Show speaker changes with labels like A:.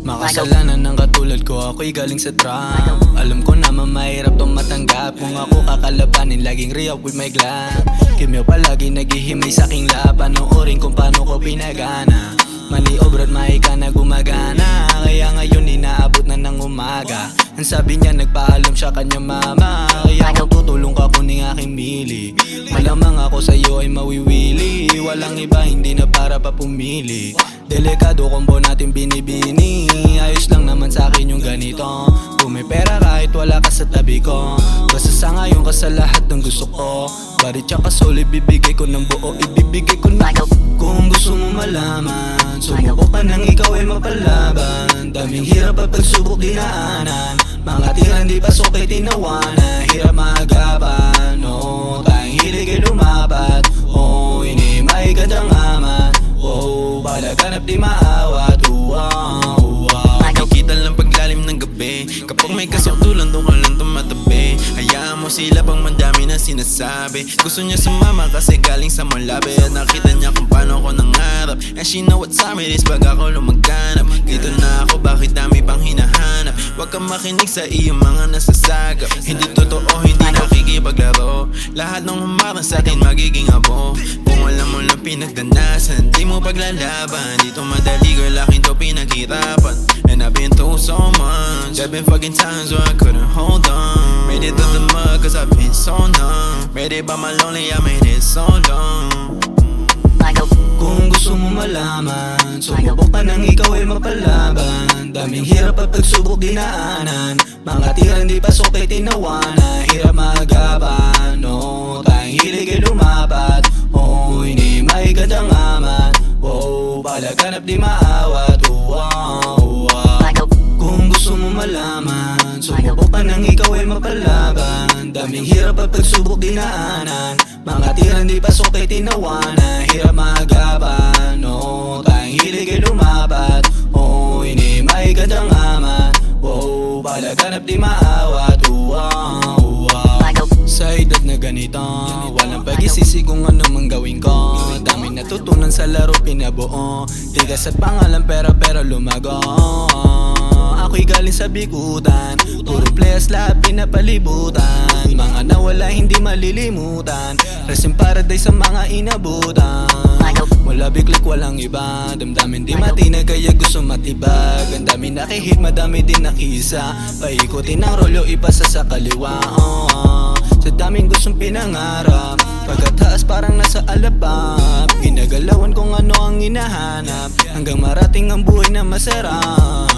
A: Makasalanan ng katulad ko, ako'y galing sa trap. Alam ko naman mahirap tong matanggap. Kung ako kakalabanin, laging re-up with my glam. Kimyo palagi naghihimay sa aking lap. Panoorin kung paano ko pinagana. Mali obra't mahika na gumagana. Kaya ngayon inaabot na ng umaga. Ang sabi niya nagpaalam siya kanyang mama. Kaya kung tutulong ka kuning aking mili. Malamang ako sa'yo ay mawiwili. Walang iba, hindi na para pa pumili. Delikado kombo natin binibini. Ayos lang naman sa'kin yung ganito. Kung may pera kahit wala ka sa tabi ko. Basta sa ngayon ka sa lahat ng gusto ko. Barit tsaka solid bibigay ko ng buo. Ibibigay ko na. Kung gusto mo malaman, sumuko ka nang ikaw ay mapalaban. Daming hirap at pagsubok dinaanan. Mga tirang di pasok ay tinawanan. Hirap maagapan, no, tayong hilig ay lumapat. Oh, ini may kadangaman. Oh, balaganap di maawat.
B: Makikita lang paglalim ng gabi. Kapag may kasukdulan doon ka lang tumatabi. Hayaan mo sila pang mandami na sinasabi. Gusto niya sumama kasi galing sa malabi. At nakita niya kung paano ako nangarap. And she know what time it is pag ako lumaganap. Dito na ako, bakit dami pang hinahanap. Huwag kang makinig sa iyong mga nasasagap. Hindi totoo, hindi nakikipaglaro. Lahat ng humarang sa atin magiging abo. Kung alam mo lang pinagdanasan, di mo paglalaban. Dito madali girl, akin to pinaghirapan. And I've been through so much. There've been fucking times where I couldn't hold on. Made it through the mud cause I've been so numb. Ready by my lonely, I made it so long.
A: Kung gusto mo malaman, sumubok ka nang ikaw ay mapalaban. Daming hirap at pagsubok dinaanan. Mga tirang di pasok ay tinawanan. Hirap maagapan, no, tayong hilig ay lumapat. Oo, hindi may kadangaman. Wow, palaganap di maawat. Kung gusto mo malaman, sumubok ka nang ikaw ay mapalaban. Daming hirap at pagsubok dinaanan. Mga tirang di pasok ay tinawanan. Hirap maagapan, no, tayong hilig ay lumapat. Oo, hindi may kadangaman. Wow, palaganap di maawat. Sa edad na ganito, walang pag-isisi kung ano mang gawin ko. Dami natutunan sa laro pinabuo. Tigas at pangalan pero lumago. Ako'y galing sa bikutan. Puro players lahat pinapalibutan. Mga nawala hindi malilimutan. Rest in paradise sa mga inabutan. Wala biglik walang iba. Damdamin di matinag kaya gusto matibag. Ang dami nakihit madami din nakisa. Paikutin ang rolyo ipasa sa kaliwa. Sa daming gustong pinangarap. Pagkataas parang nasa alabap. Ginagalawan kung ano ang hinahanap. Hanggang marating ang buhay na masarap.